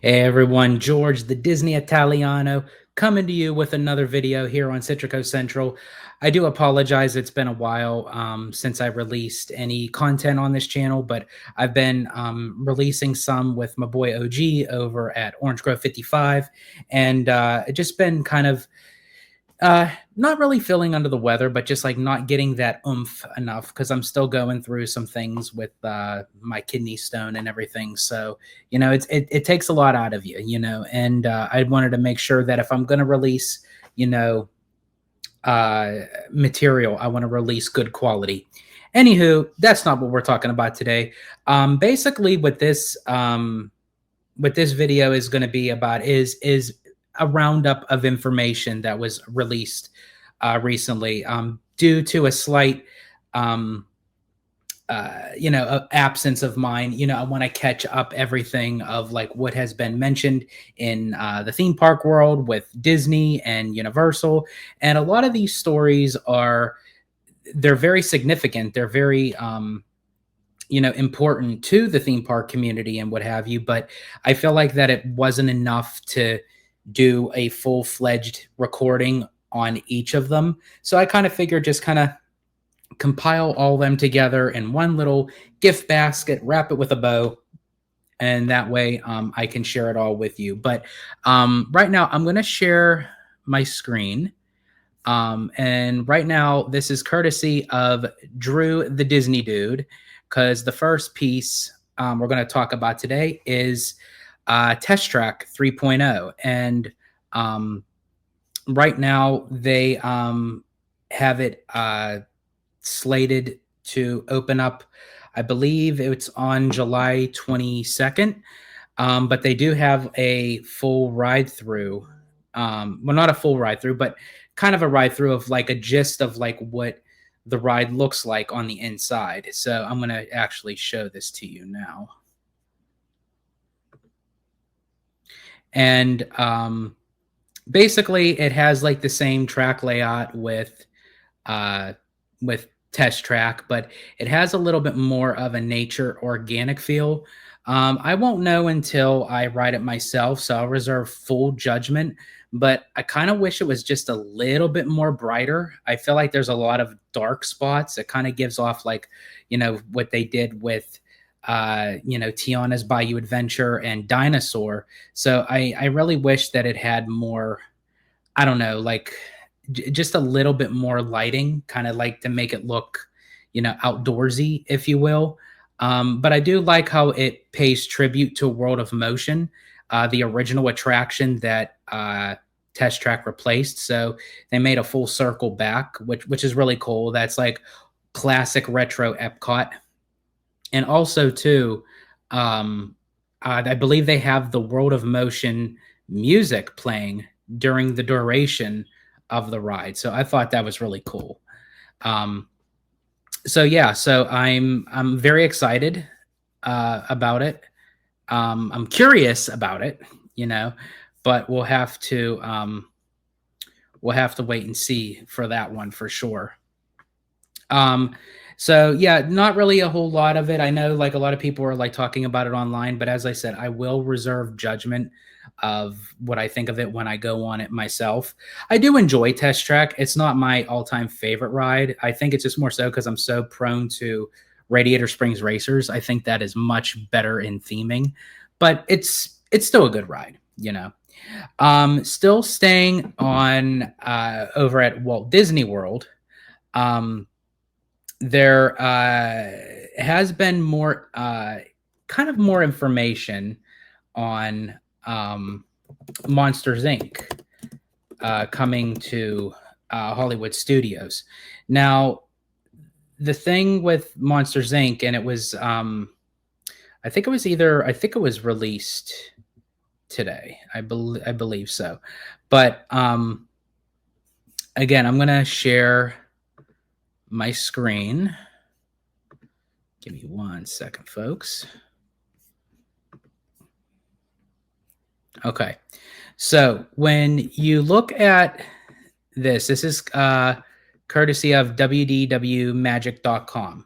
Hey everyone, George the Disney Italiano coming to you with another video here on Citrico Central. I do apologize, it's been a while since I released any content on this channel, but I've been releasing some with my boy OG over at Orange Grove 55, and it just been kind of not really feeling under the weather, but just like not getting that oomph enough because I'm still going through some things with my kidney stone and everything. So, it takes a lot out of you, and I wanted to make sure that if I'm going to release, you know, material, I want to release good quality. Anywho, that's not what we're talking about today. Basically, what this video is going to be about is a roundup of information that was released recently due to a slight absence of mine. I want to catch up everything of like what has been mentioned in the theme park world with Disney and Universal, and a lot of these stories they're very significant. They're very important to the theme park community and what have you, but I feel like that it wasn't enough to do a full-fledged recording on each of them. So I kind of figured just kind of compile all of them together in one little gift basket, wrap it with a bow, and that way I can share it all with you. But right now I'm going to share my screen. And right now this is courtesy of Drew the Disney Dude, because the first piece we're going to talk about today is Test Track 3.0. And right now they have it slated to open up. I believe it's on July 22nd, but they do have a full ride through. Well, not a full ride through, but kind of a ride through of like a gist of like what the ride looks like on the inside. So I'm going to actually show this to you now. And basically it has like the same track layout with Test Track, but it has a little bit more of a nature organic feel. I won't know until I ride it myself, so I'll reserve full judgment, but I kind of wish it was just a little bit more brighter. I feel like there's a lot of dark spots. It kind of gives off like, what they did with Tiana's Bayou Adventure and Dinosaur. So I really wish that it had more, I don't know, like just a little bit more lighting, kind of like to make it look, outdoorsy, if you will. But I do like how it pays tribute to World of Motion, the original attraction that Test Track replaced. So they made a full circle back, which is really cool. That's like classic retro Epcot. And also too, I believe they have the World of Motion music playing during the duration of the ride. So I thought that was really cool. So yeah, so I'm very excited about it. I'm curious about it, but we'll have to wait and see for that one for sure. So yeah, not really a whole lot of it. I know like a lot of people are like talking about it online, but as I said, I will reserve judgment of what I think of it when I go on it myself. I do enjoy Test Track. It's not my all-time favorite ride. I think it's just more so because I'm so prone to Radiator Springs Racers. I think that is much better in theming, but it's still a good ride, Still staying on over at Walt Disney World. There has been more kind of more information on Monsters Inc. Coming to Hollywood Studios. Now, the thing with Monsters Inc. and it was I think it was released today. I believe so. But again, I'm gonna share my screen. Give me 1 second, folks. Okay. So when you look at this is courtesy of wdwmagic.com.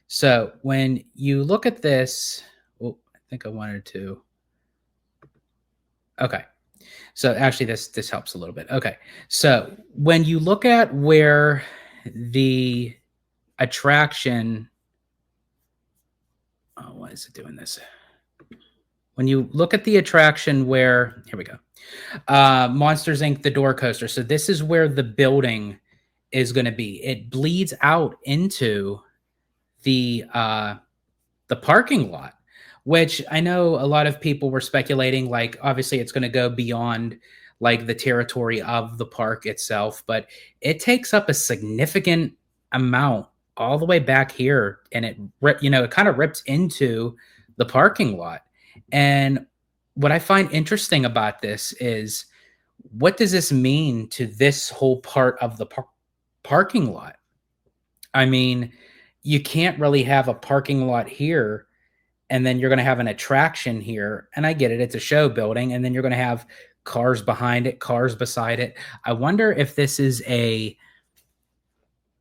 So when you look at this, I think I wanted to Okay. So actually this helps a little bit. Okay. So when you look at where the attraction why is it doing this? When you look at the attraction where here we go. Monsters Inc. The door coaster. So this is where the building is going to be. It bleeds out into the the parking lot, which I know a lot of people were speculating. Like, obviously, it's going to go beyond like the territory of the park itself, but it takes up a significant amount all the way back here, and it kind of rips into the parking lot. And what I find interesting about this is what does this mean to this whole part of the parking lot? I mean, you can't really have a parking lot here and then you're going to have an attraction here. And I get it, it's a show building, and then you're going to have cars behind it, cars beside it. I wonder if this is a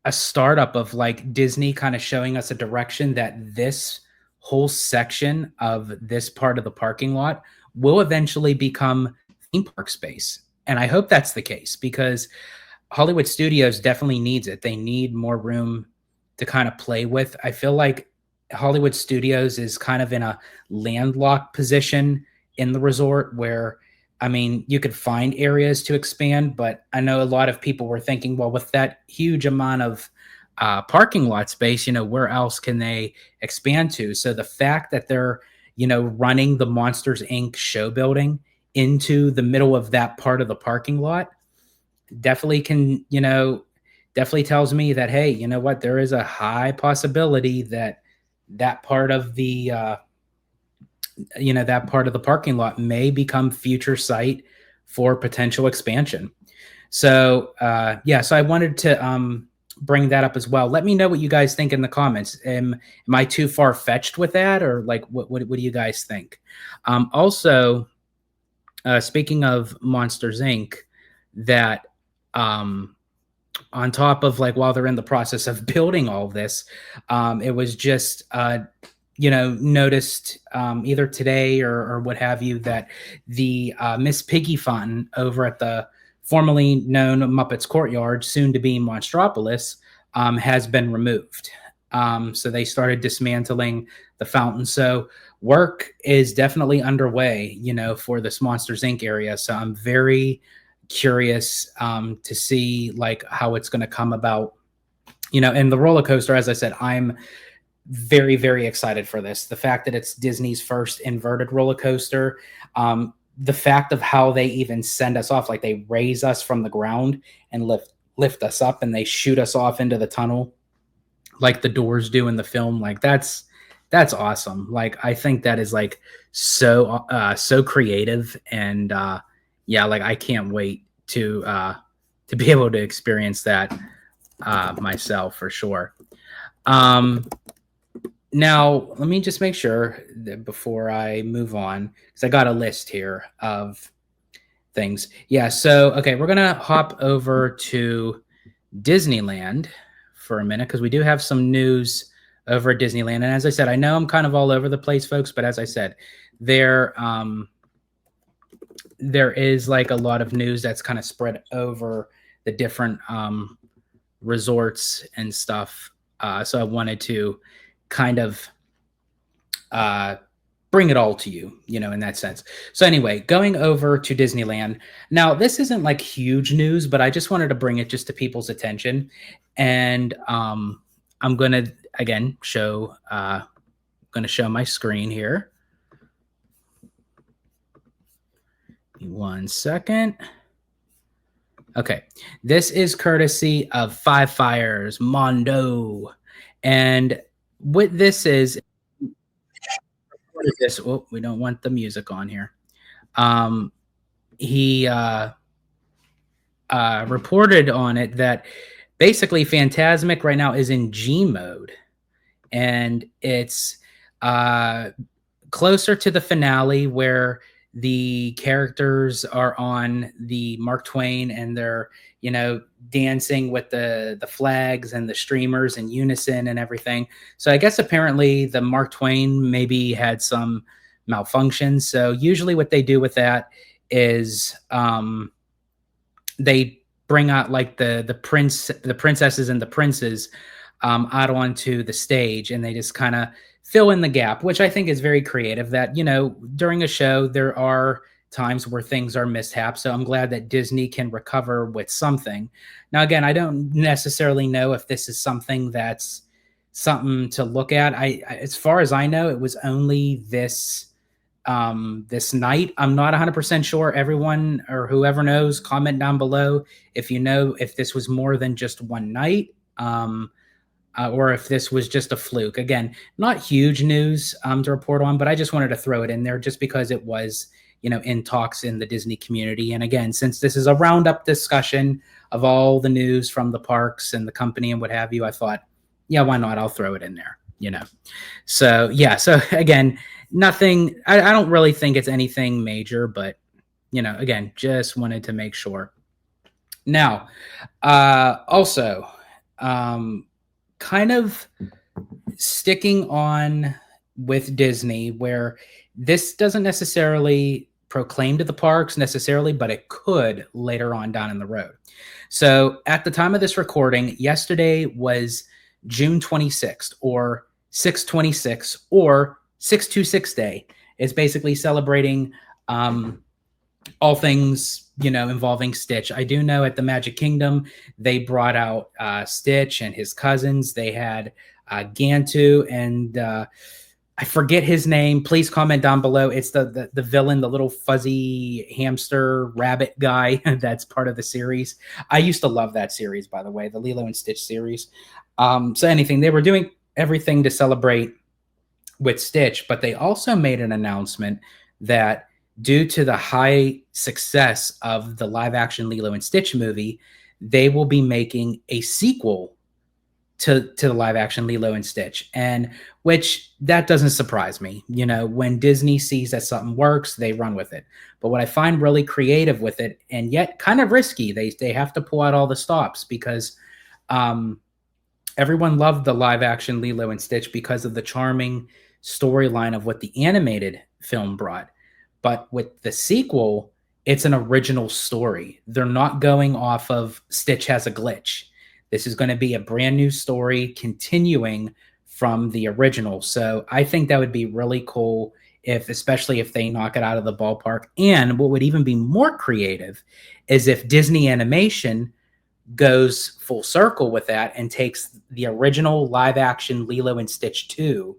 startup of like Disney kind of showing us a direction that this whole section of this part of the parking lot will eventually become theme park space. And I hope that's the case because Hollywood Studios definitely needs it. They need more room to kind of play with. I feel like Hollywood Studios is kind of in a landlocked position in the resort where, I mean, you could find areas to expand, but I know a lot of people were thinking, well, with that huge amount of parking lot space, where else can they expand to? So the fact that they're, running the Monsters Inc. show building into the middle of that part of the parking lot definitely can, definitely tells me that, hey, you know what, there is a high possibility that that part of the that part of the parking lot may become future site for potential expansion. So yeah, so I wanted to bring that up as well. Let me know what you guys think in the comments. Am I too far fetched with that, or like what do you guys think? Also, speaking of Monsters Inc., that on top of like while they're in the process of building all this, it was just noticed either today or what have you that the Miss Piggy fountain over at the formerly known Muppets Courtyard, soon to be Monstropolis, has been removed. So they started dismantling the fountain. So work is definitely underway, for this Monsters Inc. area. So I'm very curious to see like how it's going to come about. And the roller coaster, as I said, I'm very, very excited for this. The fact that it's Disney's first inverted roller coaster, the fact of how they even send us off, like they raise us from the ground and lift us up, and they shoot us off into the tunnel, like the doors do in the film. Like that's awesome. Like I think that is like so creative, and yeah, like I can't wait to be able to experience that myself for sure. Now, let me just make sure that before I move on, because I got a list here of things. Yeah, so, okay, we're going to hop over to Disneyland for a minute because we do have some news over at Disneyland. And as I said, I know I'm kind of all over the place, folks, but as I said, there is like a lot of news that's kind of spread over the different resorts and stuff. So I wanted to kind of bring it all to you, in that sense. So anyway, going over to Disneyland. Now, this isn't like huge news, but I just wanted to bring it just to people's attention. And I'm going to, again, show my screen here. Give me 1 second. Okay, this is courtesy of Five Fires Mondo. And what this is this? Oh, we don't want the music on here. He reported on it that basically Fantasmic right now is in G mode, and it's closer to the finale where the characters are on the Mark Twain and they're dancing with the flags and the streamers in unison and everything. So I guess apparently the Mark Twain maybe had some malfunction. So usually what they do with that is they bring out like the princesses and the princes out onto the stage, and they just kind of fill in the gap, which I think is very creative. That, during a show there are times where things are mishaps, so I'm glad that Disney can recover with something. Now, again, I don't necessarily know if this is something that's something to look at. As far as I know, it was only this night. I'm not 100% sure. Everyone or whoever knows, comment down below if you know if this was more than just one night, or if this was just a fluke. Again, not huge news to report on, but I just wanted to throw it in there just because it was, in talks in the Disney community. And again, since this is a roundup discussion of all the news from the parks and the company and what have you, I thought, yeah, why not? I'll throw it in there, So, yeah. So, again, nothing, I don't really think it's anything major, but, again, just wanted to make sure. Now, also, kind of sticking on with Disney, where this doesn't necessarily proclaim to the parks necessarily, but it could later on down in the road. So at the time of this recording, yesterday was June 26th, or 626, or 626 Day. It's basically celebrating all things, involving Stitch. I do know at the Magic Kingdom, they brought out Stitch and his cousins. They had Gantu and I forget his name. Please comment down below. It's the villain, the little fuzzy hamster rabbit guy that's part of the series. I used to love that series, by the way, the Lilo and Stitch series. So anything, they were doing everything to celebrate with Stitch, but they also made an announcement that due to the high success of the live action Lilo and Stitch movie, they will be making a sequel to the live action Lilo and Stitch. And which that doesn't surprise me. When Disney sees that something works, they run with it. But what I find really creative with it, and yet kind of risky, they have to pull out all the stops, because everyone loved the live action Lilo and Stitch because of the charming storyline of what the animated film brought. But with the sequel, it's an original story. They're not going off of Stitch has a glitch. This is going to be a brand new story continuing from the original. So I think that would be really cool, especially if they knock it out of the ballpark. And what would even be more creative is if Disney Animation goes full circle with that and takes the original live action Lilo and Stitch 2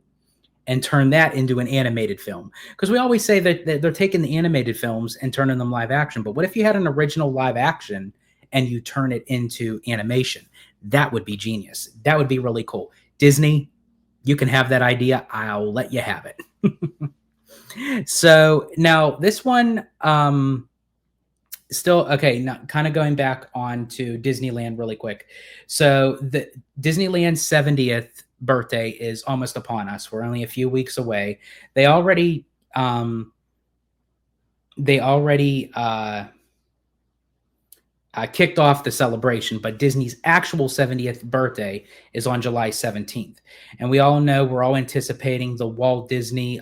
and turn that into an animated film. Because we always say that they're taking the animated films and turning them live action. But what if you had an original live action and you turn it into animation? That would be genius. That would be really cool. Disney, you can have that idea. I'll let you have it. So now this one, still, okay, now kind of going back on to Disneyland really quick. So the Disneyland's 70th birthday is almost upon us. We're only a few weeks away. They already kicked off the celebration, but Disney's actual 70th birthday is on July 17th. And we all know, we're all anticipating the Walt Disney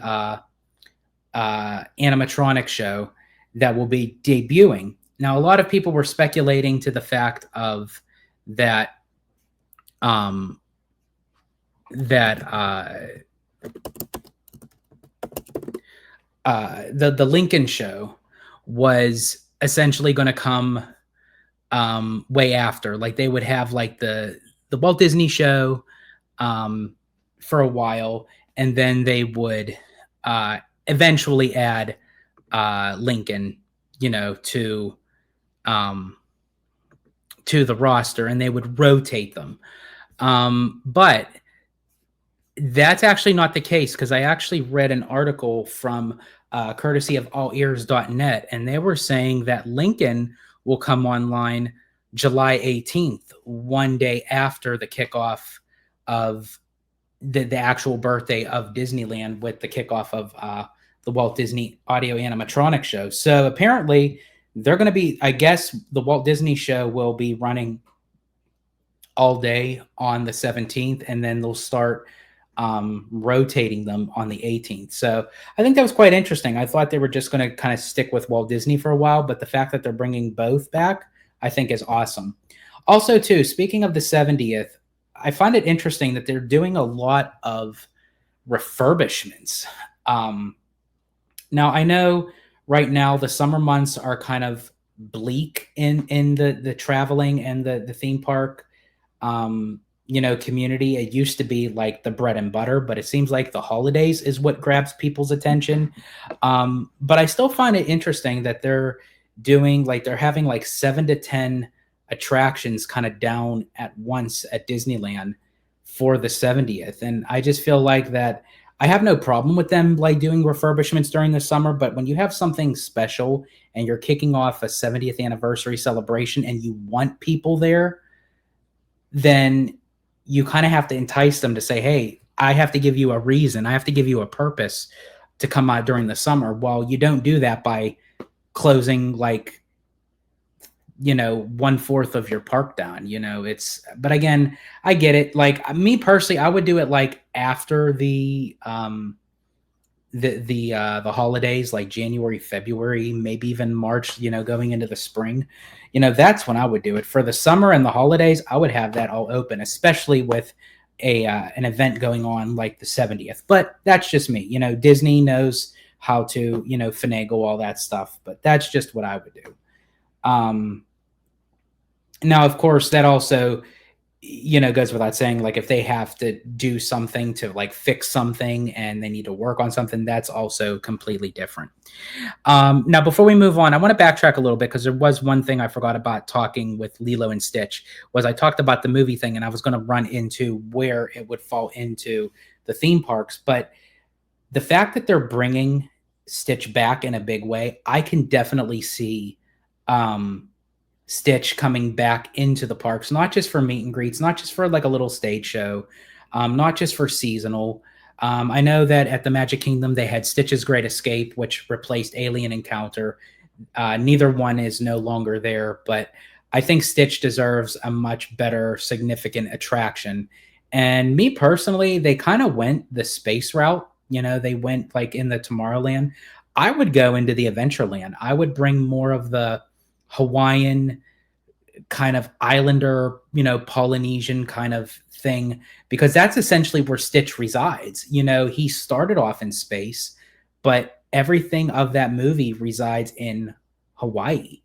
animatronic show that will be debuting. Now, a lot of people were speculating to the fact of that the Lincoln show was essentially going to come way after. Like, they would have like the Walt Disney show for a while, and then they would eventually add Lincoln, to the roster, and they would rotate them. But that's actually not the case, because I actually read an article from courtesy of allears.net, and they were saying that Lincoln will come online July 18th, one day after the kickoff of the actual birthday of Disneyland, with the kickoff of the Walt Disney Audio Animatronic Show. So apparently they're going to be, I guess the Walt Disney Show will be running all day on the 17th, and then they'll start rotating them on the 18th. So I think that was quite interesting. I thought they were just going to kind of stick with Walt Disney for a while, but the fact that they're bringing both back, I think is awesome. Also, too, speaking of the 70th, I find it interesting that they're doing a lot of refurbishments. Um, Now I know right now the summer months are kind of bleak in the traveling and the theme park community. It used to be like the bread and butter, but it seems like the holidays is what grabs people's attention. But I still find it interesting that they're having like 7 to 10 attractions kind of down at once at Disneyland for the 70th. And I just feel like that I have no problem with them like doing refurbishments during the summer, but when you have something special and you're kicking off a 70th anniversary celebration and you want people there, then you kind of have to entice them to say, hey, I have to give you a reason. I have to give you a purpose to come out during the summer. Well, you don't do that by closing like, 1/4 of your park down. But again, I get it. Like me personally, I would do it like after the holidays, like January, February, maybe even March, going into the spring. That's when I would do it. For the summer and the holidays, I would have that all open, especially with a an event going on like the 70th. But that's just me. Disney knows how to, finagle all that stuff, but that's just what I would do. Um Now, of course, that also, goes without saying, like if they have to do something to like fix something and they need to work on something, that's also completely different. Now, before we move on, I want to backtrack a little bit because there was one thing I forgot about talking with Lilo and Stitch. Was I talked about the movie thing, and I was going to run into where it would fall into the theme parks, but the fact that they're bringing Stitch back in a big way, I can definitely see um, Stitch coming back into the parks, not just for meet and greets, not just for like a little stage show, not just for seasonal. I know that at the Magic Kingdom they had Stitch's Great Escape, which replaced Alien Encounter. Neither one is no longer there, but I think Stitch deserves a much better, significant attraction. And me personally, they kind of went the space route. They went like in the Tomorrowland. I would go into the Adventureland. I would bring more of the Hawaiian kind of islander, Polynesian kind of thing, because that's essentially where Stitch resides. He started off in space, but everything of that movie resides in Hawaii,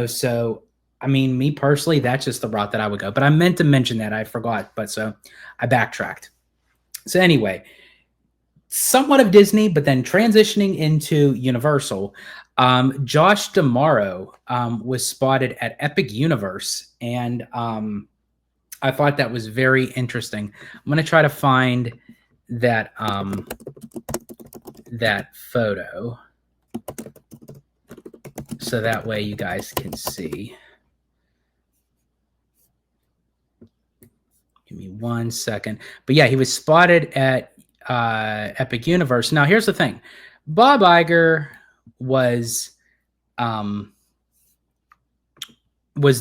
so I mean, me personally, that's just the route that I would go. But I meant to mention that, I forgot, but so I backtracked. So anyway, somewhat of Disney, but then transitioning into Universal. Josh D'Amaro was spotted at Epic Universe, and I thought that was very interesting. I'm going to try to find that that photo so that way you guys can see. Give me 1 second. But yeah, he was spotted at Epic Universe. Now, here's the thing. Bob Iger was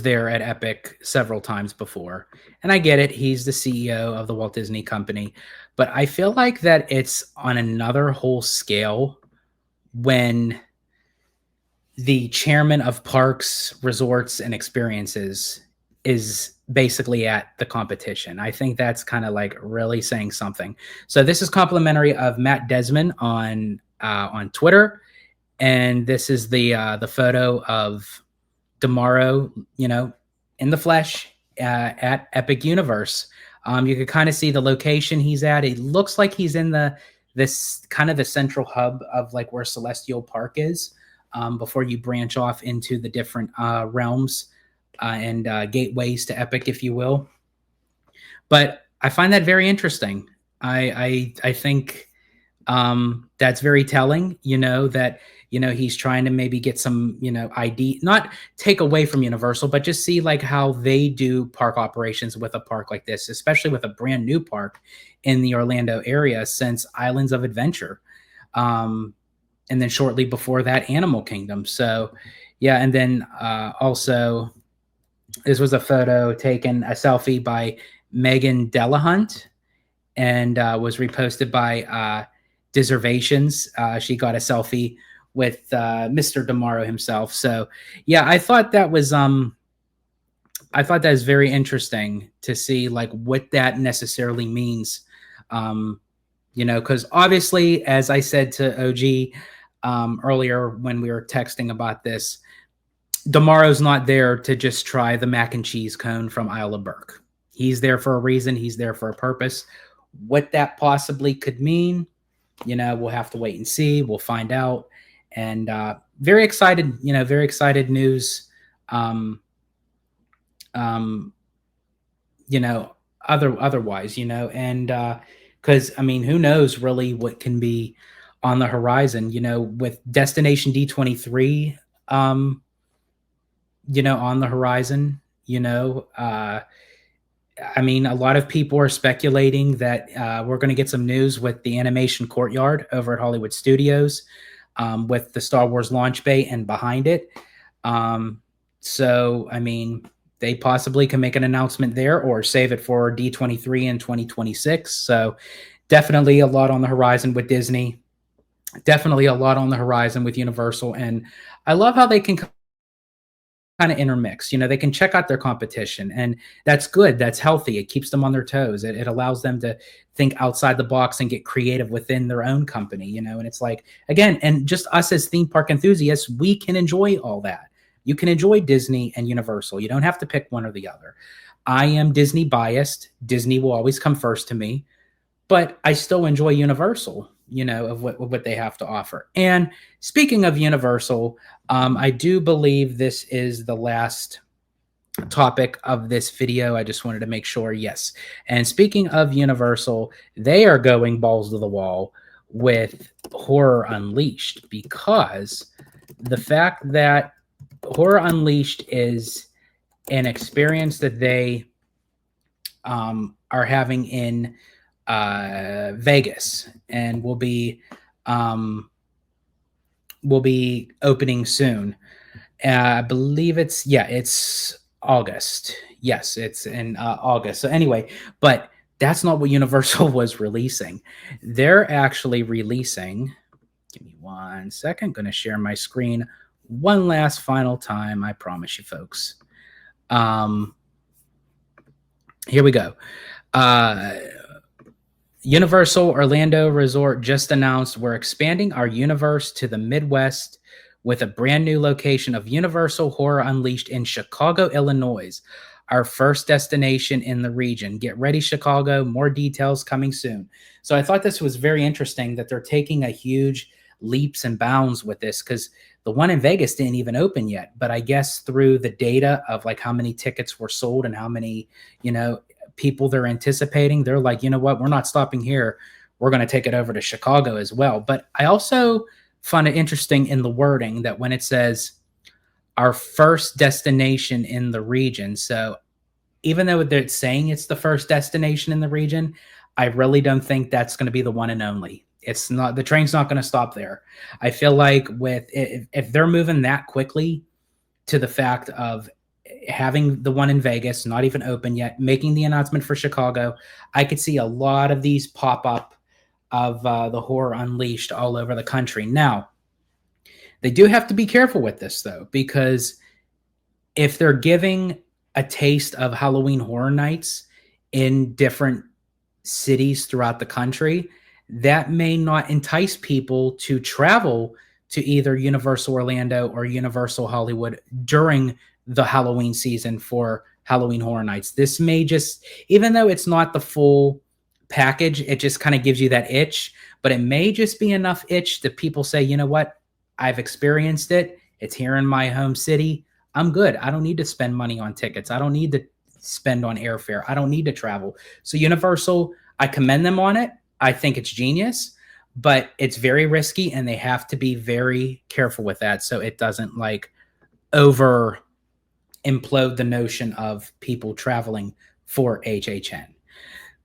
there at Epic several times before. And I get it. He's the CEO of the Walt Disney Company. But I feel like that it's on another whole scale when the chairman of parks, resorts, and experiences is basically at the competition. I think that's kind of like really saying something. So this is complimentary of Matt Desmond on Twitter, and this is the photo of D'Amaro, in the flesh at Epic Universe. You can kind of see the location he's at. It looks like he's in this kind of the central hub of like where Celestial Park is, before you branch off into the different realms and gateways to Epic, if you will. But I find that very interesting. I think that's very telling. That he's trying to maybe get some ID, not take away from Universal, but just see like how they do park operations with a park like this, especially with a brand new park in the Orlando area since Islands of Adventure. And then shortly before that, Animal Kingdom. So, yeah. And then also, this was a photo taken, a selfie by Megan Delahunt. and was reposted by Deservations. She got a selfie with Mr. Demaro himself. So yeah, I thought that is very interesting to see like what that necessarily means. Um, because obviously, as I said to OG earlier when we were texting about this, Demaro's not there to just try the mac and cheese cone from Isle of Burke. He's there for a reason. He's there for a purpose. What that possibly could mean, we'll have to wait and see. We'll find out. And very excited, very excited news. Um, otherwise, and because I mean, who knows really what can be on the horizon, with Destination D23, on the horizon, I mean, a lot of people are speculating that we're going to get some news with the Animation Courtyard over at Hollywood Studios, with the Star Wars launch bay and behind it. So, I mean, they possibly can make an announcement there or save it for D23 in 2026. So, definitely a lot on the horizon with Disney. Definitely a lot on the horizon with Universal. And I love how they can kind of intermix. They can check out their competition, and that's good. That's healthy. It keeps them on their toes. It allows them to think outside the box and get creative within their own company, and it's like, again, and just us as theme park enthusiasts, we can enjoy all that. You can enjoy Disney and Universal. You don't have to pick one or the other. I am Disney biased. Disney will always come first to me, but I still enjoy Universal, of what they have to offer. And speaking of Universal, I do believe this is the last topic of this video. I just wanted to make sure, yes. And speaking of Universal, they are going balls to the wall with Horror Unleashed, because the fact that Horror Unleashed is an experience that they are having in Vegas, and will be opening soon. I believe it's August. Yes, it's in August. So anyway, but that's not what Universal was releasing. They're actually releasing, give me 1 second, going to share my screen one last final time, I promise you folks. Here we go. Universal Orlando Resort just announced we're expanding our universe to the Midwest with a brand new location of Universal Horror Unleashed in Chicago, Illinois, our first destination in the region. Get ready, Chicago. More details coming soon. So I thought this was very interesting that they're taking a huge leaps and bounds with this, because the one in Vegas didn't even open yet. But I guess through the data of like how many tickets were sold and how many, people they're anticipating, they're like, you know what, we're not stopping here. We're going to take it over to Chicago as well. But I also find it interesting in the wording that when it says our first destination in the region. So even though they're saying it's the first destination in the region, I really don't think that's going to be the one and only. It's not, the train's not going to stop there. I feel like if they're moving that quickly to the fact of having the one in Vegas not even open yet, making the announcement for Chicago, I could see a lot of these pop up of the Horror Unleashed all over the country. Now, they do have to be careful with this though, because if they're giving a taste of Halloween Horror Nights in different cities throughout the country, that may not entice people to travel to either Universal Orlando or Universal Hollywood during the Halloween season for Halloween Horror Nights. This may just, even though it's not the full package, it just kind of gives you that itch, but it may just be enough itch that people say, you know what, I've experienced it. It's here in my home city. I'm good. I don't need to spend money on tickets. I don't need to spend on airfare. I don't need to travel. So Universal, I commend them on it. I think it's genius, but it's very risky and they have to be very careful with that so it doesn't like over implode the notion of people traveling for HHN.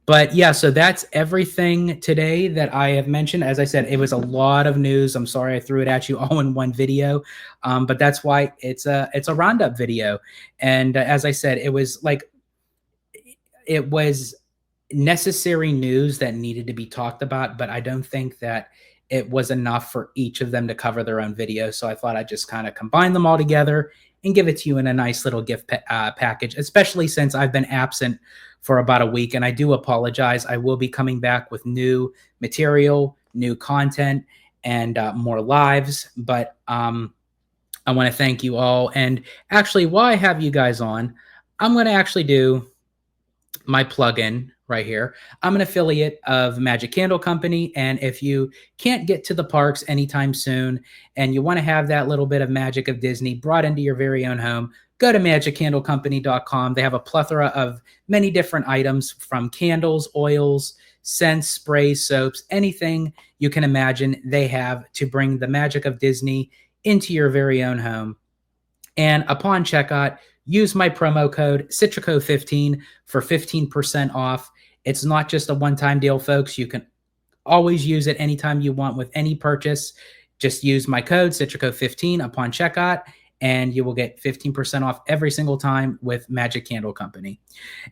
But yeah, so that's everything today that I have mentioned. As I said, it was a lot of news. I'm sorry I threw it at you all in one video, but that's why it's a roundup video. And as I said, it was necessary news that needed to be talked about, but I don't think that it was enough for each of them to cover their own video. So I thought I'd just kind of combine them all together and give it to you in a nice little package, especially since I've been absent for about a week. And I do apologize. I will be coming back with new material, new content, and more lives. But I want to thank you all. And actually, while I have you guys on, I'm going to actually do my plugin right here. I'm an affiliate of Magic Candle Company. And if you can't get to the parks anytime soon and you want to have that little bit of magic of Disney brought into your very own home, go to magiccandlecompany.com. They have a plethora of many different items from candles, oils, scents, sprays, soaps, anything you can imagine they have to bring the magic of Disney into your very own home. And upon checkout, use my promo code Citrico15 for 15% off. It's not just a one-time deal, folks. You can always use it anytime you want with any purchase. Just use my code Citrico15 upon checkout, and you will get 15% off every single time with Magic Candle Company.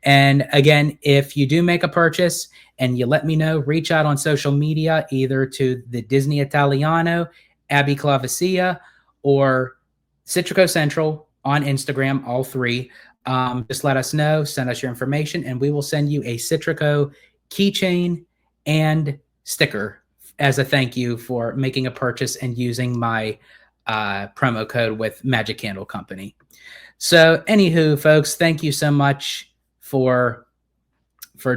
And again, if you do make a purchase and you let me know, reach out on social media, either to the Disney Italiano, Abby Clavacia, or Citrico Central on Instagram, all three. Just let us know, send us your information, and we will send you a Citrico keychain and sticker as a thank you for making a purchase and using my promo code with Magic Candle Company. So, anywho, folks, thank you so much for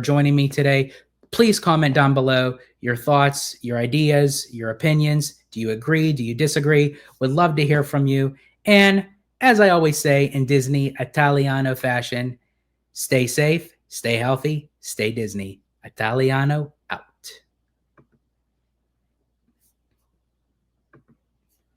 joining me today. Please comment down below your thoughts, your ideas, your opinions. Do you agree? Do you disagree? Would love to hear from you. And as I always say in Disney Italiano fashion, stay safe, stay healthy, stay Disney. Italiano